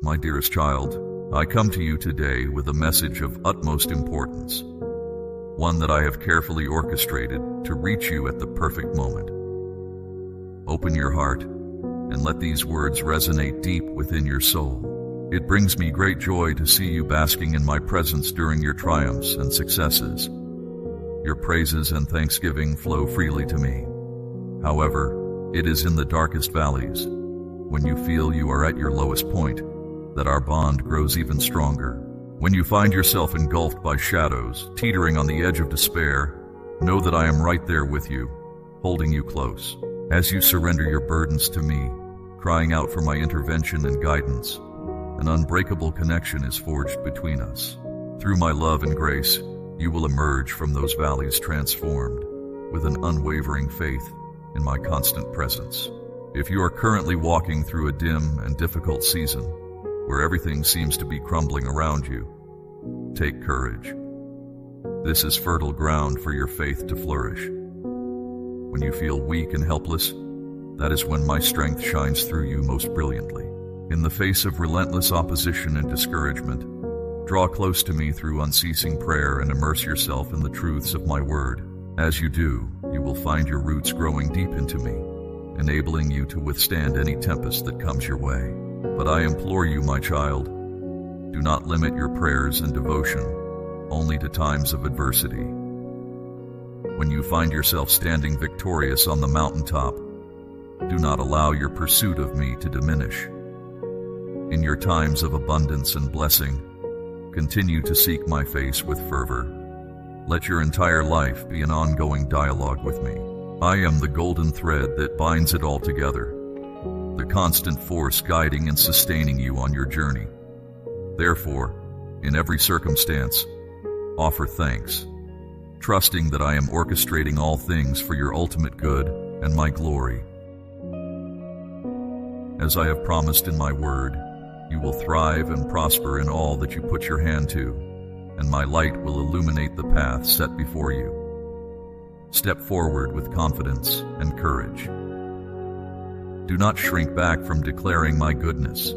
My dearest child, I come to you today with a message of utmost importance, one that I have carefully orchestrated to reach you at the perfect moment. Open your heart and let these words resonate deep within your soul. It brings me great joy to see you basking in my presence during your triumphs and successes. Your praises and thanksgiving flow freely to me. However, it is in the darkest valleys, when you feel you are at your lowest point, that our bond grows even stronger. When you find yourself engulfed by shadows, teetering on the edge of despair, know that I am right there with you, holding you close. As you surrender your burdens to me, crying out for my intervention and guidance, an unbreakable connection is forged between us. Through my love and grace, you will emerge from those valleys transformed, with an unwavering faith in my constant presence. If you are currently walking through a dim and difficult season, where everything seems to be crumbling around you, take courage. This is fertile ground for your faith to flourish. When you feel weak and helpless, that is when my strength shines through you most brilliantly. In the face of relentless opposition and discouragement, draw close to me through unceasing prayer and immerse yourself in the truths of my word. As you do, you will find your roots growing deep into me, enabling you to withstand any tempest that comes your way. But I implore you, my child, do not limit your prayers and devotion only to times of adversity. When you find yourself standing victorious on the mountaintop, do not allow your pursuit of me to diminish. In your times of abundance and blessing, continue to seek my face with fervor. Let your entire life be an ongoing dialogue with me. I am the golden thread that binds it all together, the constant force guiding and sustaining you on your journey. Therefore, in every circumstance, offer thanks, trusting that I am orchestrating all things for your ultimate good and my glory. As I have promised in my word, you will thrive and prosper in all that you put your hand to, and my light will illuminate the path set before you. Step forward with confidence and courage. Do not shrink back from declaring my goodness,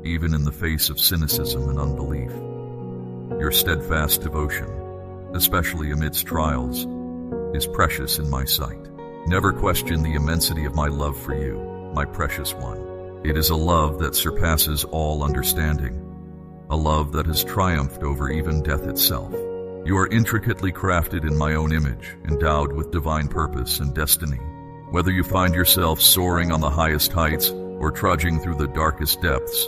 even in the face of cynicism and unbelief. Your steadfast devotion, especially amidst trials, is precious in my sight. Never question the immensity of my love for you, my precious one. It is a love that surpasses all understanding, a love that has triumphed over even death itself. You are intricately crafted in my own image, endowed with divine purpose and destiny. Whether you find yourself soaring on the highest heights or trudging through the darkest depths,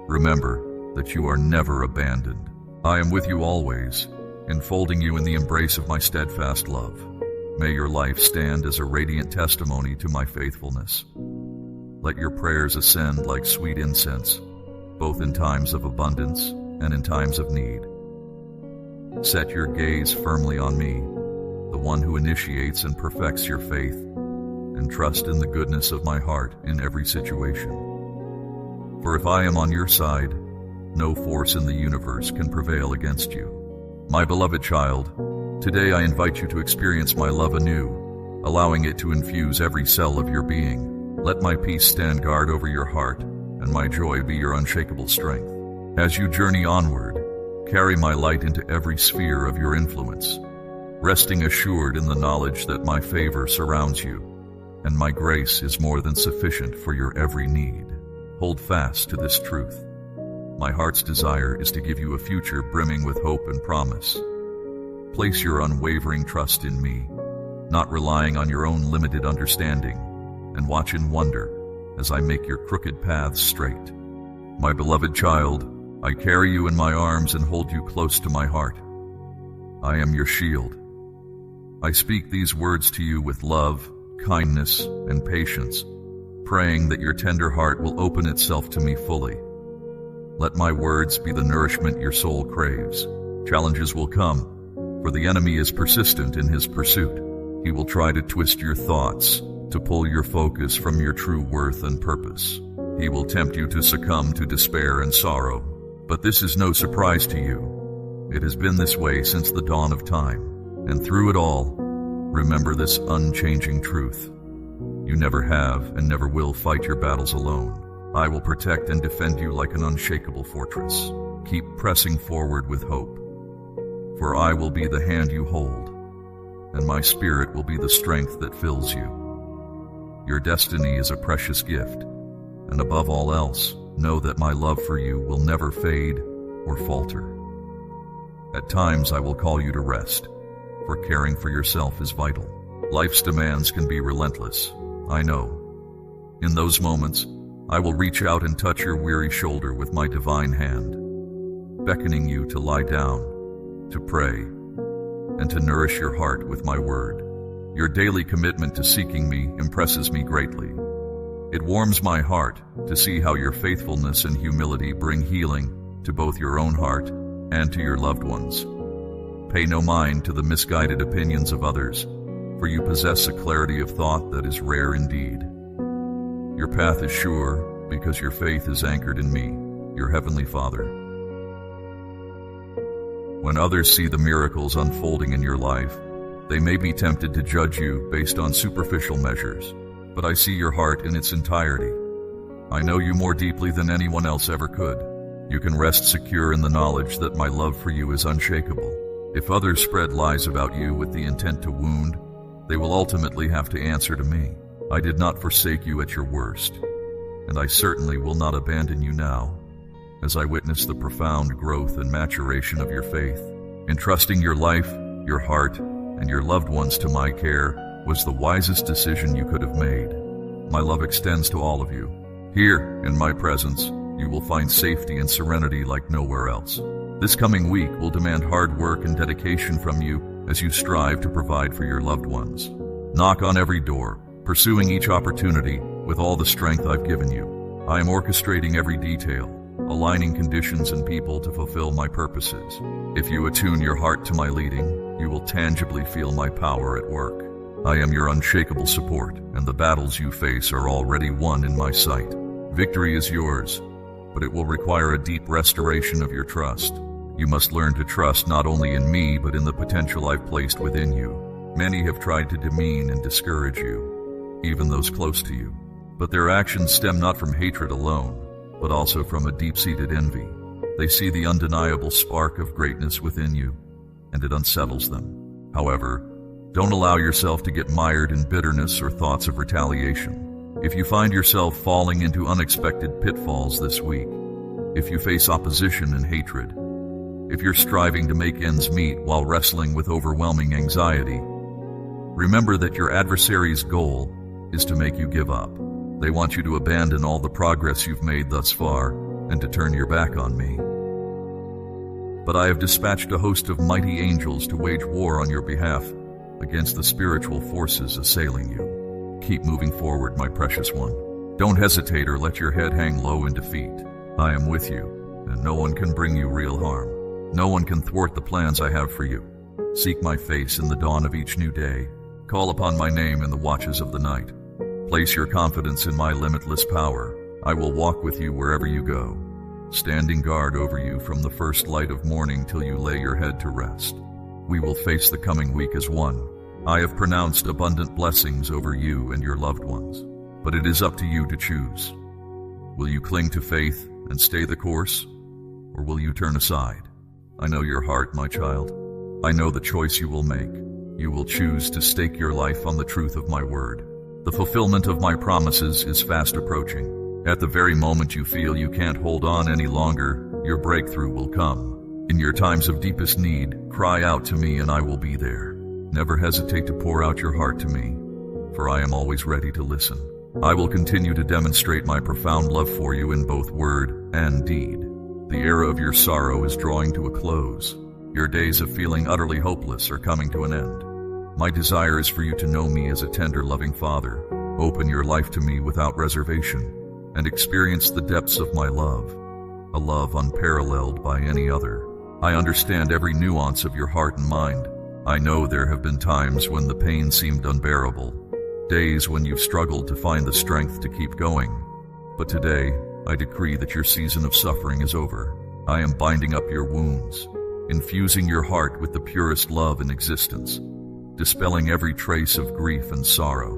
remember that you are never abandoned. I am with you always, enfolding you in the embrace of my steadfast love. May your life stand as a radiant testimony to my faithfulness. Let your prayers ascend like sweet incense, both in times of abundance and in times of need. Set your gaze firmly on me, the one who initiates and perfects your faith, and trust in the goodness of my heart in every situation. For if I am on your side, no force in the universe can prevail against you. My beloved child, today I invite you to experience my love anew, allowing it to infuse every cell of your being. Let my peace stand guard over your heart, and my joy be your unshakable strength. As you journey onward, carry my light into every sphere of your influence, resting assured in the knowledge that my favor surrounds you, and my grace is more than sufficient for your every need. Hold fast to this truth. My heart's desire is to give you a future brimming with hope and promise. Place your unwavering trust in me, not relying on your own limited understanding, and watch in wonder as I make your crooked paths straight. My beloved child, I carry you in my arms and hold you close to my heart. I am your shield. I speak these words to you with love, kindness, and patience, praying that your tender heart will open itself to me fully. Let my words be the nourishment your soul craves. Challenges will come, for the enemy is persistent in his pursuit. He will try to twist your thoughts, to pull your focus from your true worth and purpose. He will tempt you to succumb to despair and sorrow. But this is no surprise to you. It has been this way since the dawn of time. And through it all, remember this unchanging truth. You never have and never will fight your battles alone. I will protect and defend you like an unshakable fortress. Keep pressing forward with hope, for I will be the hand you hold, and my spirit will be the strength that fills you. Your destiny is a precious gift, and above all else, know that my love for you will never fade or falter. At times I will call you to rest, for caring for yourself is vital. Life's demands can be relentless, I know. In those moments, I will reach out and touch your weary shoulder with my divine hand, beckoning you to lie down, to pray, and to nourish your heart with my word. Your daily commitment to seeking me impresses me greatly. It warms my heart to see how your faithfulness and humility bring healing to both your own heart and to your loved ones. Pay no mind to the misguided opinions of others, for you possess a clarity of thought that is rare indeed. Your path is sure because your faith is anchored in me, your Heavenly Father. When others see the miracles unfolding in your life, they may be tempted to judge you based on superficial measures, but I see your heart in its entirety. I know you more deeply than anyone else ever could. You can rest secure in the knowledge that my love for you is unshakable. If others spread lies about you with the intent to wound, they will ultimately have to answer to me. I did not forsake you at your worst, and I certainly will not abandon you now, as I witness the profound growth and maturation of your faith. Entrusting your life, your heart, and your loved ones to my care was the wisest decision you could have made. My love extends to all of you. Here, in my presence, you will find safety and serenity like nowhere else. This coming week will demand hard work and dedication from you as you strive to provide for your loved ones. Knock on every door, pursuing each opportunity with all the strength I've given you. I am orchestrating every detail, aligning conditions and people to fulfill my purposes. If you attune your heart to my leading, you will tangibly feel my power at work. I am your unshakable support, and the battles you face are already won in my sight. Victory is yours, but it will require a deep restoration of your trust. You must learn to trust not only in me, but in the potential I've placed within you. Many have tried to demean and discourage you, even those close to you. But their actions stem not from hatred alone, but also from a deep-seated envy. They see the undeniable spark of greatness within you, and it unsettles them. However, don't allow yourself to get mired in bitterness or thoughts of retaliation. If you find yourself falling into unexpected pitfalls this week, if you face opposition and hatred, if you're striving to make ends meet while wrestling with overwhelming anxiety, remember that your adversary's goal is to make you give up. They want you to abandon all the progress you've made thus far and to turn your back on me. But I have dispatched a host of mighty angels to wage war on your behalf against the spiritual forces assailing you. Keep moving forward, my precious one. Don't hesitate or let your head hang low in defeat. I am with you, and no one can bring you real harm. No one can thwart the plans I have for you. Seek my face in the dawn of each new day. Call upon my name in the watches of the night. Place your confidence in my limitless power. I will walk with you wherever you go, standing guard over you from the first light of morning till you lay your head to rest. We will face the coming week as one. I have pronounced abundant blessings over you and your loved ones, but it is up to you to choose. Will you cling to faith and stay the course, or will you turn aside? I know your heart, my child. I know the choice you will make. You will choose to stake your life on the truth of my word. The fulfillment of my promises is fast approaching. At the very moment you feel you can't hold on any longer, your breakthrough will come. In your times of deepest need, cry out to me and I will be there. Never hesitate to pour out your heart to me, for I am always ready to listen. I will continue to demonstrate my profound love for you in both word and deed. The era of your sorrow is drawing to a close. Your days of feeling utterly hopeless are coming to an end. My desire is for you to know me as a tender, loving Father. Open your life to me without reservation, and experience the depths of my love, a love unparalleled by any other. I understand every nuance of your heart and mind. I know there have been times when the pain seemed unbearable, days when you've struggled to find the strength to keep going. But today, I decree that your season of suffering is over. I am binding up your wounds, infusing your heart with the purest love in existence, dispelling every trace of grief and sorrow,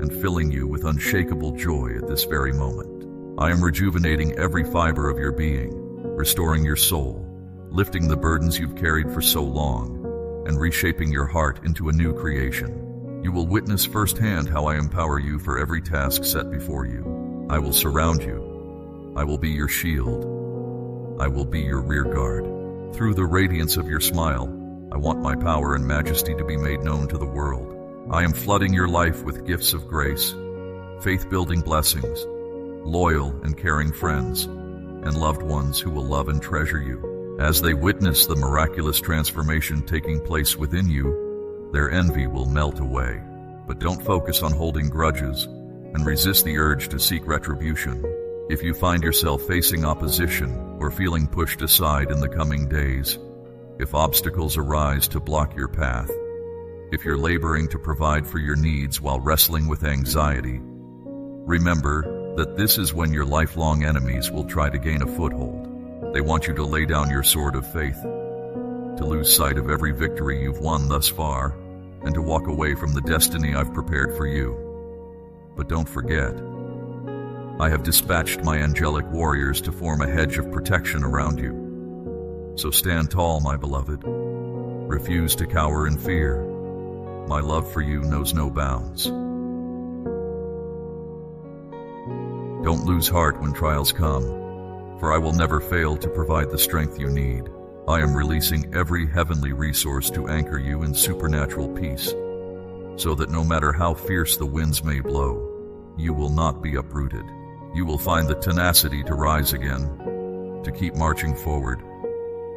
and filling you with unshakable joy at this very moment. I am rejuvenating every fiber of your being, restoring your soul, lifting the burdens you've carried for so long, and reshaping your heart into a new creation. You will witness firsthand how I empower you for every task set before you. I will surround you. I will be your shield. I will be your rear guard. Through the radiance of your smile, I want my power and majesty to be made known to the world. I am flooding your life with gifts of grace, faith-building blessings, loyal and caring friends, and loved ones who will love and treasure you. As they witness the miraculous transformation taking place within you, their envy will melt away. But don't focus on holding grudges and resist the urge to seek retribution. If you find yourself facing opposition or feeling pushed aside in the coming days, if obstacles arise to block your path, if you're laboring to provide for your needs while wrestling with anxiety, remember that this is when your lifelong enemies will try to gain a foothold. They want you to lay down your sword of faith, to lose sight of every victory you've won thus far, and to walk away from the destiny I've prepared for you. But don't forget, I have dispatched my angelic warriors to form a hedge of protection around you. So stand tall, my beloved. Refuse to cower in fear. My love for you knows no bounds. Don't lose heart when trials come, for I will never fail to provide the strength you need. I am releasing every heavenly resource to anchor you in supernatural peace, so that no matter how fierce the winds may blow, you will not be uprooted. You will find the tenacity to rise again, to keep marching forward,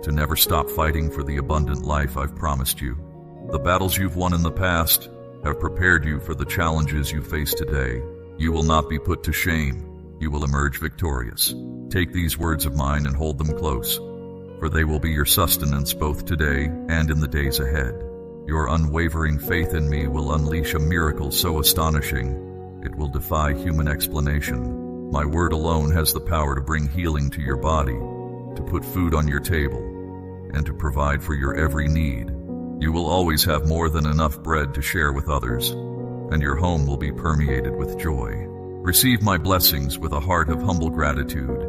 to never stop fighting for the abundant life I've promised you. The battles you've won in the past have prepared you for the challenges you face today. You will not be put to shame. You will emerge victorious. Take these words of mine and hold them close, for they will be your sustenance both today and in the days ahead. Your unwavering faith in me will unleash a miracle so astonishing, it will defy human explanation. My word alone has the power to bring healing to your body, to put food on your table, and to provide for your every need. You will always have more than enough bread to share with others, and your home will be permeated with joy. Receive my blessings with a heart of humble gratitude,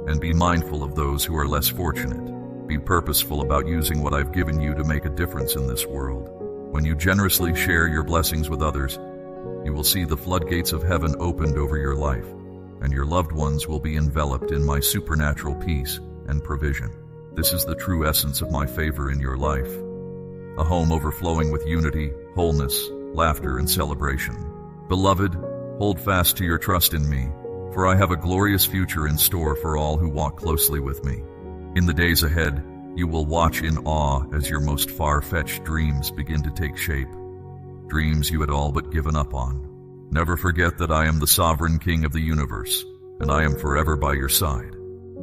and be mindful of those who are less fortunate. Be purposeful about using what I've given you to make a difference in this world. When you generously share your blessings with others, you will see the floodgates of heaven opened over your life, and your loved ones will be enveloped in my supernatural peace and provision. This is the true essence of my favor in your life. A home overflowing with unity, wholeness, laughter, and celebration. Beloved, hold fast to your trust in me, for I have a glorious future in store for all who walk closely with me. In the days ahead, you will watch in awe as your most far-fetched dreams begin to take shape, dreams you had all but given up on. Never forget that I am the sovereign king of the universe, and I am forever by your side.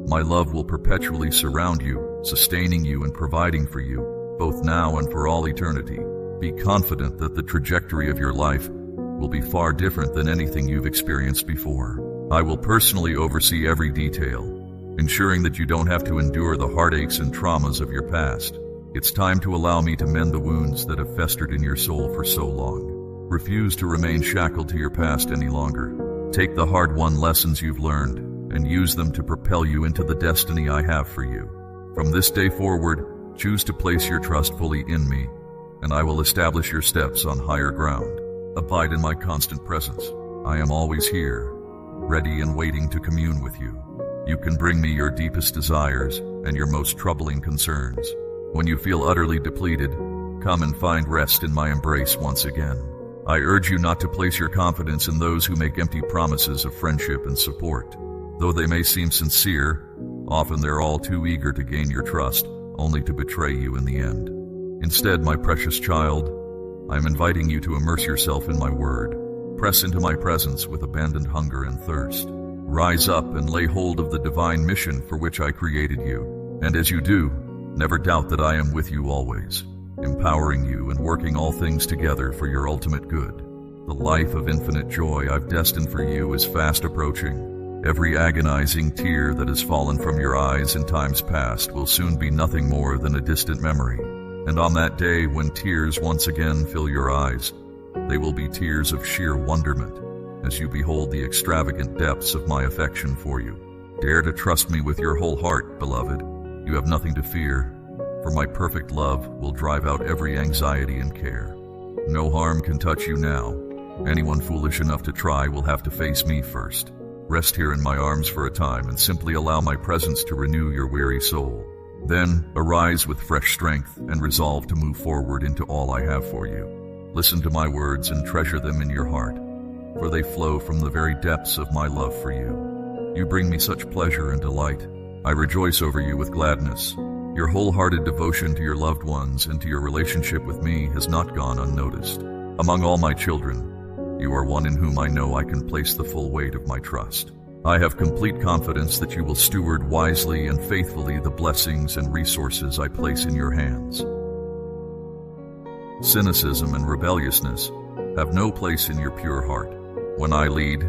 My love will perpetually surround you, sustaining you and providing for you, both now and for all eternity. Be confident that the trajectory of your life will be far different than anything you've experienced before. I will personally oversee every detail, ensuring that you don't have to endure the heartaches and traumas of your past. It's time to allow me to mend the wounds that have festered in your soul for so long. Refuse to remain shackled to your past any longer. Take the hard-won lessons you've learned and use them to propel you into the destiny I have for you. From this day forward, choose to place your trust fully in me, and I will establish your steps on higher ground. Abide in my constant presence. I am always here, ready and waiting to commune with you. You can bring me your deepest desires and your most troubling concerns. When you feel utterly depleted, come and find rest in my embrace once again. I urge you not to place your confidence in those who make empty promises of friendship and support. Though they may seem sincere, often they're all too eager to gain your trust, only to betray you in the end. Instead, my precious child, I am inviting you to immerse yourself in my word. Press into my presence with abandoned hunger and thirst. Rise up and lay hold of the divine mission for which I created you. And as you do, never doubt that I am with you always, empowering you and working all things together for your ultimate good. The life of infinite joy I've destined for you is fast approaching. Every agonizing tear that has fallen from your eyes in times past will soon be nothing more than a distant memory. And on that day when tears once again fill your eyes, they will be tears of sheer wonderment, as you behold the extravagant depths of my affection for you. Dare to trust me with your whole heart, beloved. You have nothing to fear, for my perfect love will drive out every anxiety and care. No harm can touch you now. Anyone foolish enough to try will have to face me first. Rest here in my arms for a time and simply allow my presence to renew your weary soul. Then arise with fresh strength and resolve to move forward into all I have for you. Listen to my words and treasure them in your heart, for they flow from the very depths of my love for you. You bring me such pleasure and delight. I rejoice over you with gladness. Your wholehearted devotion to your loved ones and to your relationship with me has not gone unnoticed. Among all my children, you are one in whom I know I can place the full weight of my trust. I have complete confidence that you will steward wisely and faithfully the blessings and resources I place in your hands. Cynicism and rebelliousness have no place in your pure heart. When I lead,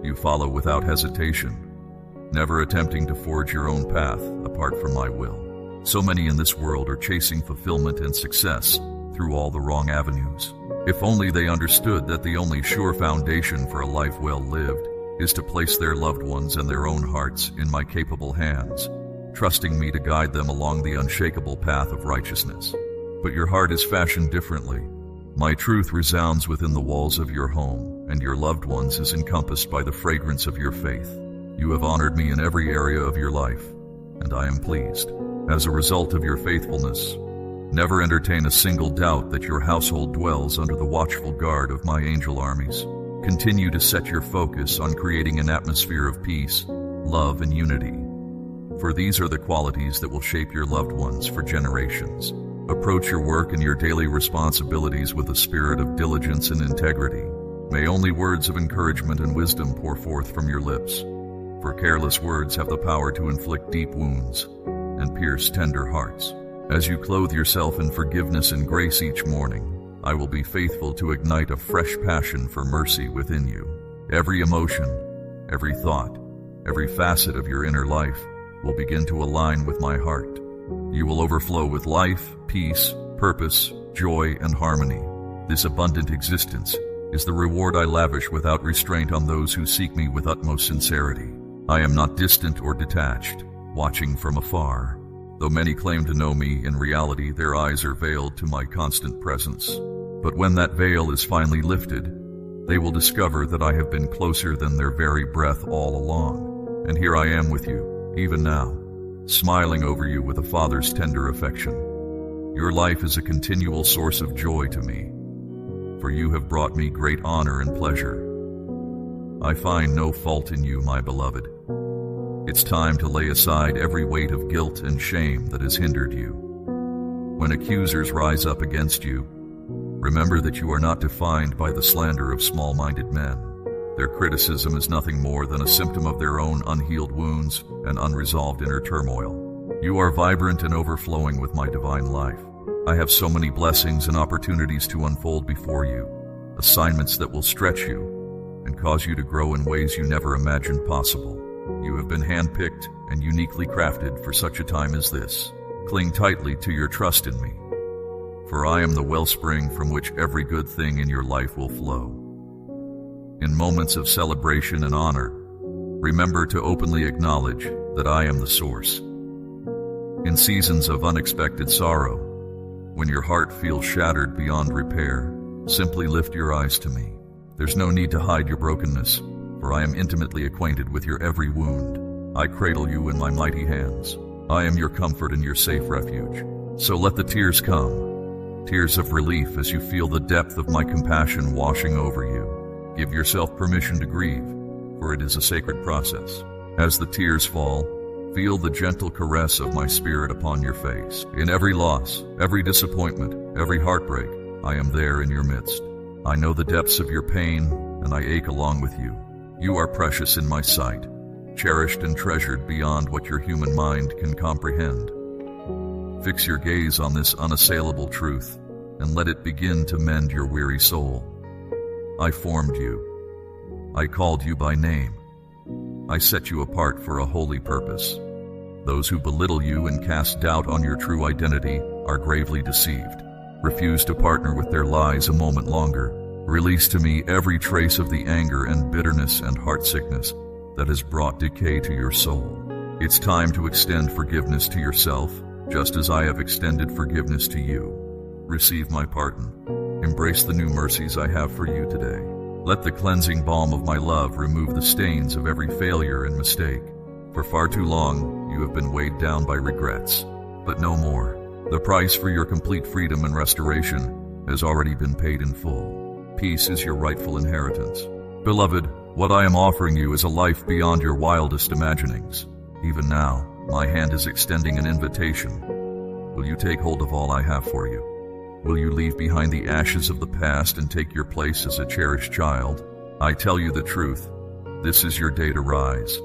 you follow without hesitation, never attempting to forge your own path apart from my will. So many in this world are chasing fulfillment and success through all the wrong avenues. If only they understood that the only sure foundation for a life well lived is to place their loved ones and their own hearts in my capable hands, trusting me to guide them along the unshakable path of righteousness. But your heart is fashioned differently. My truth resounds within the walls of your home, and your loved ones is encompassed by the fragrance of your faith. You have honored me in every area of your life, and I am pleased. As a result of your faithfulness, never entertain a single doubt that your household dwells under the watchful guard of my angel armies. Continue to set your focus on creating an atmosphere of peace, love, and unity, for these are the qualities that will shape your loved ones for generations. Approach your work and your daily responsibilities with a spirit of diligence and integrity. May only words of encouragement and wisdom pour forth from your lips, for careless words have the power to inflict deep wounds and pierce tender hearts. As you clothe yourself in forgiveness and grace each morning, I will be faithful to ignite a fresh passion for mercy within you. Every emotion, every thought, every facet of your inner life will begin to align with my heart. You will overflow with life, peace, purpose, joy, and harmony. This abundant existence is the reward I lavish without restraint on those who seek me with utmost sincerity. I am not distant or detached, watching from afar. Though many claim to know me, in reality their eyes are veiled to my constant presence. But when that veil is finally lifted, they will discover that I have been closer than their very breath all along. And here I am with you, even now, smiling over you with a father's tender affection. Your life is a continual source of joy to me, for you have brought me great honor and pleasure. I find no fault in you, my beloved. It's time to lay aside every weight of guilt and shame that has hindered you. When accusers rise up against you, remember that you are not defined by the slander of small-minded men. Their criticism is nothing more than a symptom of their own unhealed wounds and unresolved inner turmoil. You are vibrant and overflowing with my divine life. I have so many blessings and opportunities to unfold before you, assignments that will stretch you and cause you to grow in ways you never imagined possible. You have been handpicked and uniquely crafted for such a time as this. Cling tightly to your trust in me, for I am the wellspring from which every good thing in your life will flow. In moments of celebration and honor, remember to openly acknowledge that I am the source. In seasons of unexpected sorrow, when your heart feels shattered beyond repair, simply lift your eyes to me. There's no need to hide your brokenness, for I am intimately acquainted with your every wound. I cradle you in my mighty hands. I am your comfort and your safe refuge. So let the tears come, tears of relief as you feel the depth of my compassion washing over you. Give yourself permission to grieve, for it is a sacred process. As the tears fall, feel the gentle caress of my spirit upon your face. In every loss, every disappointment, every heartbreak, I am there in your midst. I know the depths of your pain, and I ache along with you. You are precious in my sight, cherished and treasured beyond what your human mind can comprehend. Fix your gaze on this unassailable truth, and let it begin to mend your weary soul. I formed you. I called you by name. I set you apart for a holy purpose. Those who belittle you and cast doubt on your true identity are gravely deceived. Refuse to partner with their lies a moment longer. Release to me every trace of the anger and bitterness and heart sickness that has brought decay to your soul. It's time to extend forgiveness to yourself, just as I have extended forgiveness to you. Receive my pardon. Embrace the new mercies I have for you today. Let the cleansing balm of my love remove the stains of every failure and mistake. For far too long, you have been weighed down by regrets, but no more. The price for your complete freedom and restoration has already been paid in full. Peace is your rightful inheritance. Beloved, what I am offering you is a life beyond your wildest imaginings. Even now, my hand is extending an invitation. Will you take hold of all I have for you? Will you leave behind the ashes of the past and take your place as a cherished child? I tell you the truth, this is your day to rise.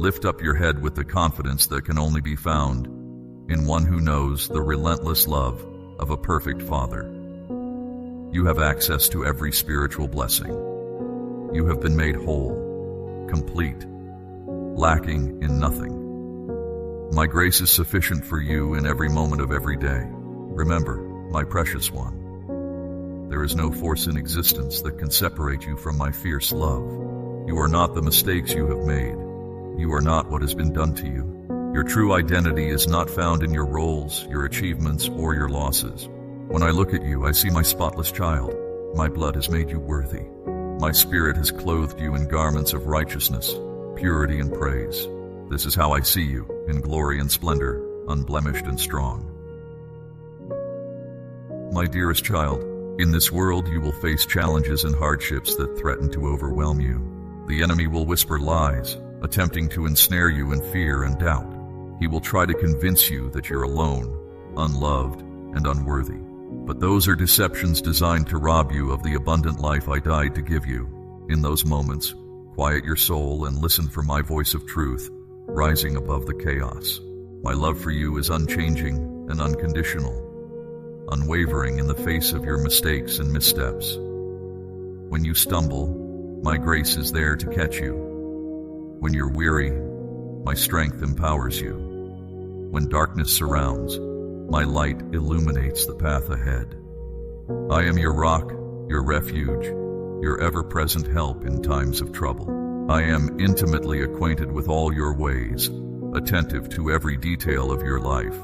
Lift up your head with the confidence that can only be found in one who knows the relentless love of a perfect Father. You have access to every spiritual blessing. You have been made whole, complete, lacking in nothing. My grace is sufficient for you in every moment of every day. Remember, my precious one, there is no force in existence that can separate you from my fierce love. You are not the mistakes you have made. You are not what has been done to you. Your true identity is not found in your roles, your achievements, or your losses. When I look at you, I see my spotless child. My blood has made you worthy. My spirit has clothed you in garments of righteousness, purity, and praise. This is how I see you, in glory and splendor, unblemished and strong. My dearest child, in this world you will face challenges and hardships that threaten to overwhelm you. The enemy will whisper lies, attempting to ensnare you in fear and doubt. He will try to convince you that you're alone, unloved, and unworthy. But those are deceptions designed to rob you of the abundant life I died to give you. In those moments, quiet your soul and listen for my voice of truth, rising above the chaos. My love for you is unchanging and unconditional, unwavering in the face of your mistakes and missteps. When you stumble, my grace is there to catch you. When you're weary, my strength empowers you. When darkness surrounds, my light illuminates the path ahead. I am your rock, your refuge, your ever-present help in times of trouble. I am intimately acquainted with all your ways, attentive to every detail of your life.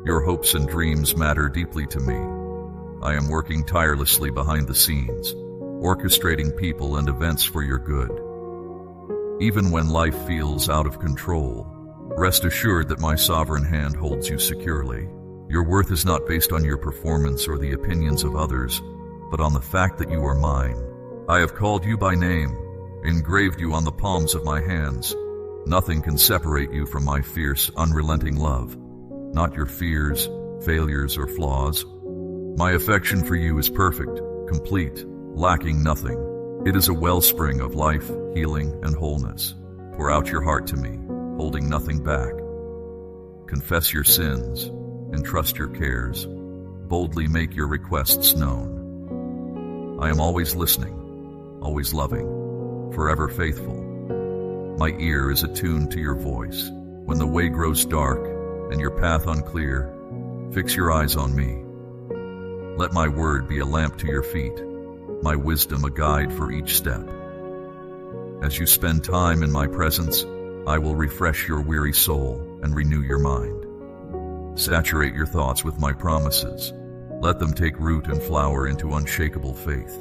Your hopes and dreams matter deeply to me. I am working tirelessly behind the scenes, orchestrating people and events for your good. Even when life feels out of control, rest assured that my sovereign hand holds you securely. Your worth is not based on your performance or the opinions of others, but on the fact that you are mine. I have called you by name, engraved you on the palms of my hands. Nothing can separate you from my fierce, unrelenting love. Not your fears, failures, or flaws. My affection for you is perfect, complete, lacking nothing. It is a wellspring of life, healing, and wholeness. Pour out your heart to me, holding nothing back. Confess your sins, entrust your cares, boldly make your requests known. I am always listening, always loving, forever faithful. My ear is attuned to your voice. When the way grows dark and your path unclear, fix your eyes on me. Let my word be a lamp to your feet, my wisdom a guide for each step. As you spend time in my presence, I will refresh your weary soul and renew your mind. Saturate your thoughts with my promises. Let them take root and flower into unshakable faith.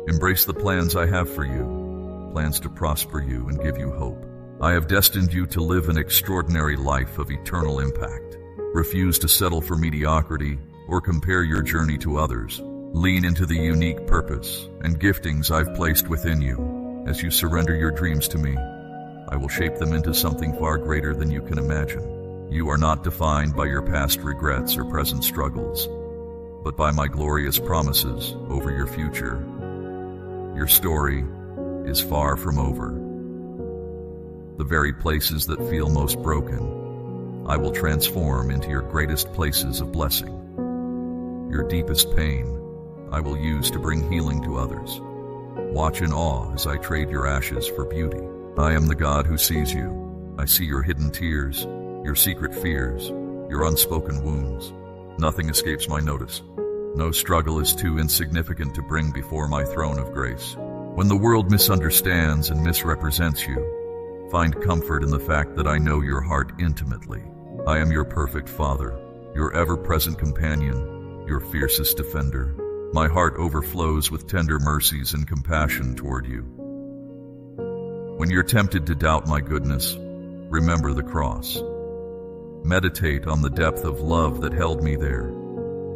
Embrace the plans I have for you, plans to prosper you and give you hope. I have destined you to live an extraordinary life of eternal impact. Refuse to settle for mediocrity or compare your journey to others. Lean into the unique purpose and giftings I've placed within you. As you surrender your dreams to me, I will shape them into something far greater than you can imagine. You are not defined by your past regrets or present struggles, but by my glorious promises over your future. Your story is far from over. The very places that feel most broken, I will transform into your greatest places of blessing. Your deepest pain, I will use to bring healing to others. Watch in awe as I trade your ashes for beauty. I am the God who sees you. I see your hidden tears, your secret fears, your unspoken wounds. Nothing escapes my notice. No struggle is too insignificant to bring before my throne of grace. When the world misunderstands and misrepresents you, find comfort in the fact that I know your heart intimately. I am your perfect Father, your ever-present companion, your fiercest defender. My heart overflows with tender mercies and compassion toward you. When you're tempted to doubt my goodness, remember the cross. Meditate on the depth of love that held me there,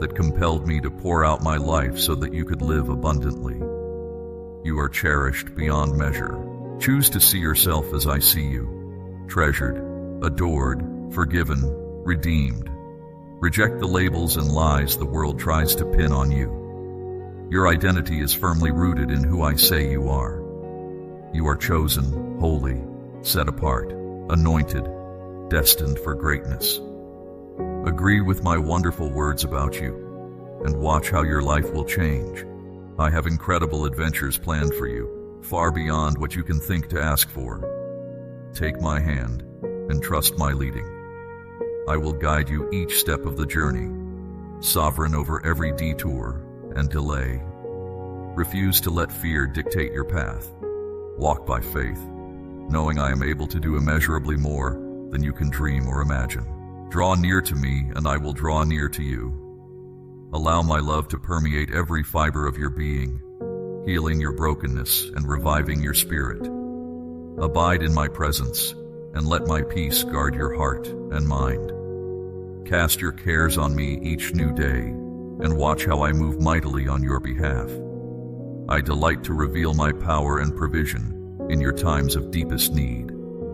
that compelled me to pour out my life so that you could live abundantly. You are cherished beyond measure. Choose to see yourself as I see you, treasured, adored, forgiven, redeemed. Reject the labels and lies the world tries to pin on you. Your identity is firmly rooted in who I say you are. You are chosen, holy, set apart, anointed, destined for greatness. Agree with my wonderful words about you, and watch how your life will change. I have incredible adventures planned for you, far beyond what you can think to ask for. Take my hand and trust my leading. I will guide you each step of the journey, sovereign over every detour and delay. Refuse to let fear dictate your path. Walk by faith, knowing I am able to do immeasurably more than you can dream or imagine. Draw near to me, and I will draw near to you. Allow my love to permeate every fiber of your being, healing your brokenness and reviving your spirit. Abide in my presence, and let my peace guard your heart and mind. Cast your cares on me each new day, and watch how I move mightily on your behalf. I delight to reveal my power and provision in your times of deepest need.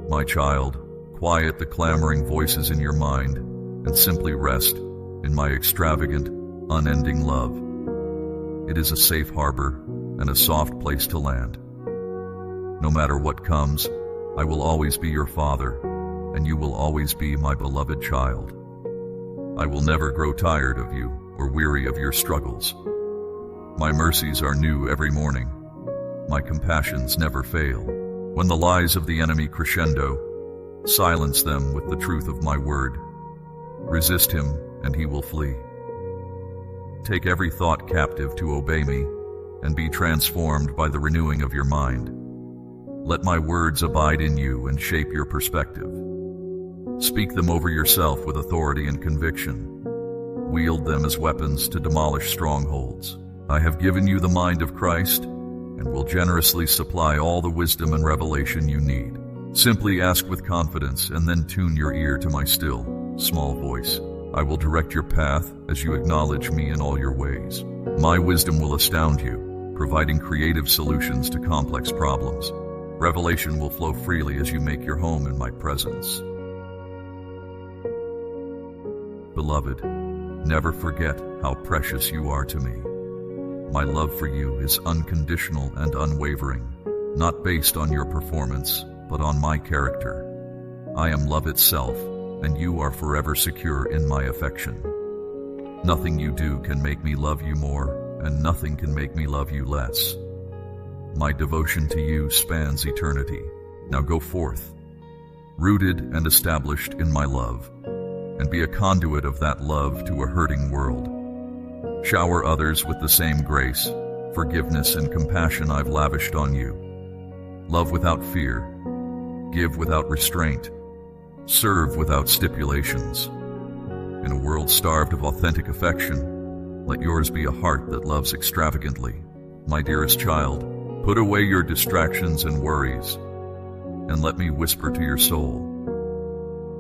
My child, quiet the clamoring voices in your mind and simply rest in my extravagant, unending love. It is a safe harbor and a soft place to land. No matter what comes, I will always be your father, and you will always be my beloved child. I will never grow tired of you or weary of your struggles. My mercies are new every morning. My compassions never fail. When the lies of the enemy crescendo, silence them with the truth of my word. Resist him, and he will flee. Take every thought captive to obey me, and be transformed by the renewing of your mind. Let my words abide in you and shape your perspective. Speak them over yourself with authority and conviction. Wield them as weapons to demolish strongholds. I have given you the mind of Christ, and will generously supply all the wisdom and revelation you need. Simply ask with confidence, and then tune your ear to my still, small voice. I will direct your path as you acknowledge me in all your ways. My wisdom will astound you, providing creative solutions to complex problems. Revelation will flow freely as you make your home in my presence. Beloved, never forget how precious you are to me. My love for you is unconditional and unwavering, not based on your performance, but on my character. I am love itself, and you are forever secure in my affection. Nothing you do can make me love you more, and nothing can make me love you less. My devotion to you spans eternity. Now go forth, rooted and established in my love, and be a conduit of that love to a hurting world. Shower others with the same grace, forgiveness, and compassion I've lavished on you. Love without fear, give without restraint, serve without stipulations. In a world starved of authentic affection, let yours be a heart that loves extravagantly. My dearest child, put away your distractions and worries, and let me whisper to your soul.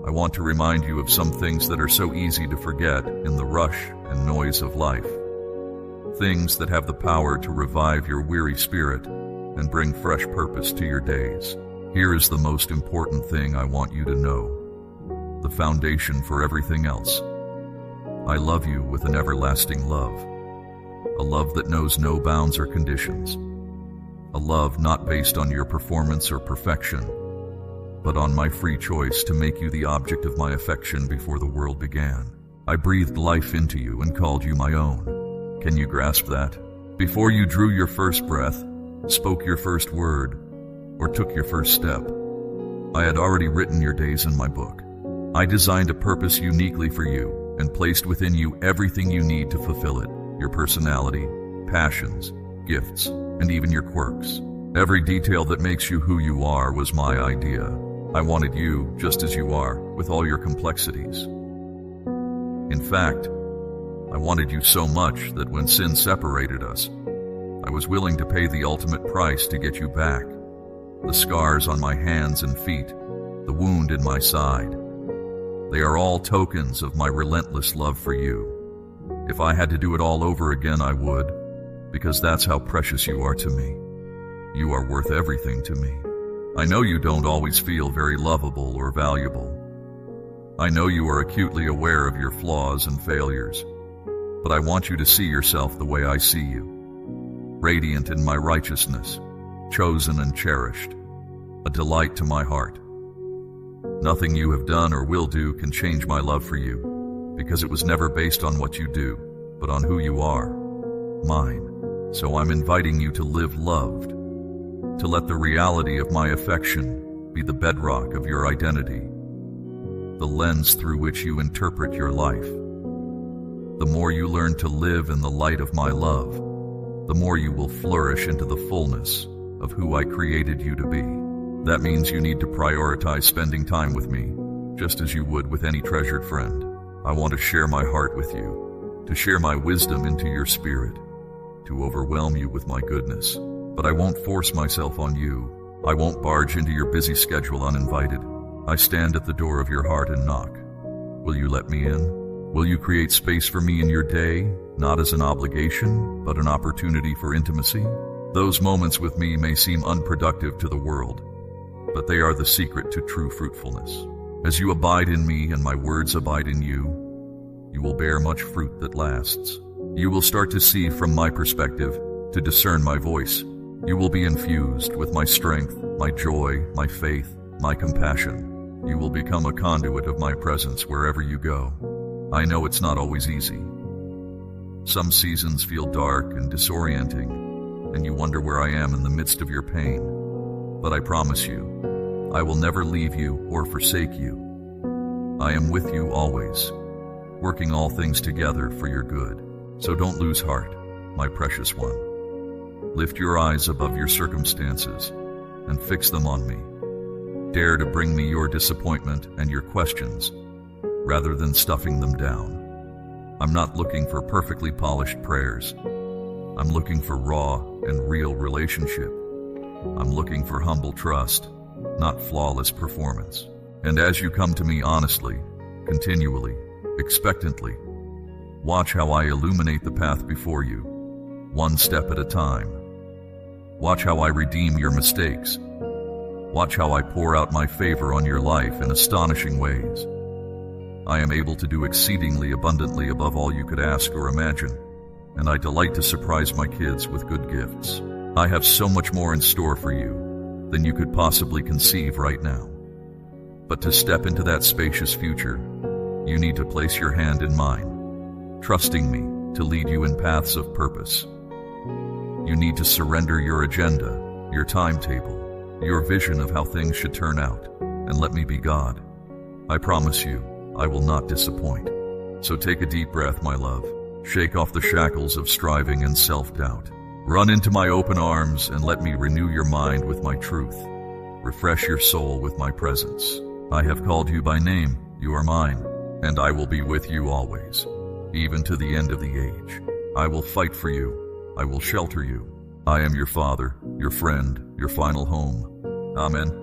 I want to remind you of some things that are so easy to forget in the rush and noise of life. Things that have the power to revive your weary spirit and bring fresh purpose to your days. Here is the most important thing I want you to know, the foundation for everything else. I love you with an everlasting love, a love that knows no bounds or conditions, a love not based on your performance or perfection, but on my free choice to make you the object of my affection before the world began. I breathed life into you and called you my own. Can you grasp that? Before you drew your first breath, spoke your first word, or took your first step, I had already written your days in my book. I designed a purpose uniquely for you and placed within you everything you need to fulfill it. your personality, passions, gifts, and even your quirks. Every detail that makes you who you are was my idea. I wanted you just as you are, with all your complexities. In fact, I wanted you so much that when sin separated us, I was willing to pay the ultimate price to get you back. The scars on my hands and feet, the wound in my side, they are all tokens of my relentless love for you. If I had to do it all over again, I would, because that's how precious you are to me. You are worth everything to me. I know you don't always feel very lovable or valuable. I know you are acutely aware of your flaws and failures, but I want you to see yourself the way I see you, radiant in my righteousness, chosen and cherished, a delight to my heart. Nothing you have done or will do can change my love for you, because it was never based on what you do, but on who you are, mine. So I'm inviting you to live loved, to let the reality of my affection be the bedrock of your identity, the lens through which you interpret your life. The more you learn to live in the light of my love, the more you will flourish into the fullness of who I created you to be. That means you need to prioritize spending time with me, just as you would with any treasured friend. I want to share my heart with you, to share my wisdom into your spirit, to overwhelm you with my goodness. But I won't force myself on you. I won't barge into your busy schedule uninvited. I stand at the door of your heart and knock. Will you let me in? Will you create space for me in your day, not as an obligation, but an opportunity for intimacy? Those moments with me may seem unproductive to the world, but they are the secret to true fruitfulness. As you abide in me and my words abide in you, you will bear much fruit that lasts. You will start to see from my perspective, to discern my voice. You will be infused with my strength, my joy, my faith, my compassion. You will become a conduit of my presence wherever you go. I know it's not always easy. Some seasons feel dark and disorienting, and you wonder where I am in the midst of your pain. But I promise you, I will never leave you or forsake you. I am with you always, working all things together for your good. So don't lose heart, my precious one. Lift your eyes above your circumstances and fix them on me. Dare to bring me your disappointment and your questions, rather than stuffing them down. I'm not looking for perfectly polished prayers. I'm looking for raw and real relationship. I'm looking for humble trust, not flawless performance. And as you come to me honestly, continually, expectantly, watch how I illuminate the path before you, one step at a time. Watch how I redeem your mistakes. Watch how I pour out my favor on your life in astonishing ways. I am able to do exceedingly abundantly above all you could ask or imagine, and I delight to surprise my kids with good gifts. I have so much more in store for you than you could possibly conceive right now. But to step into that spacious future, you need to place your hand in mine, trusting me to lead you in paths of purpose. You need to surrender your agenda, your timetable, your vision of how things should turn out, and let me be God. I promise you, I will not disappoint. So take a deep breath, my love. Shake off the shackles of striving and self-doubt. Run into my open arms and let me renew your mind with my truth. Refresh your soul with my presence. I have called you by name. You are mine, and I will be with you always, even to the end of the age. I will fight for you. I will shelter you. I am your father, your friend, your final home. Amen.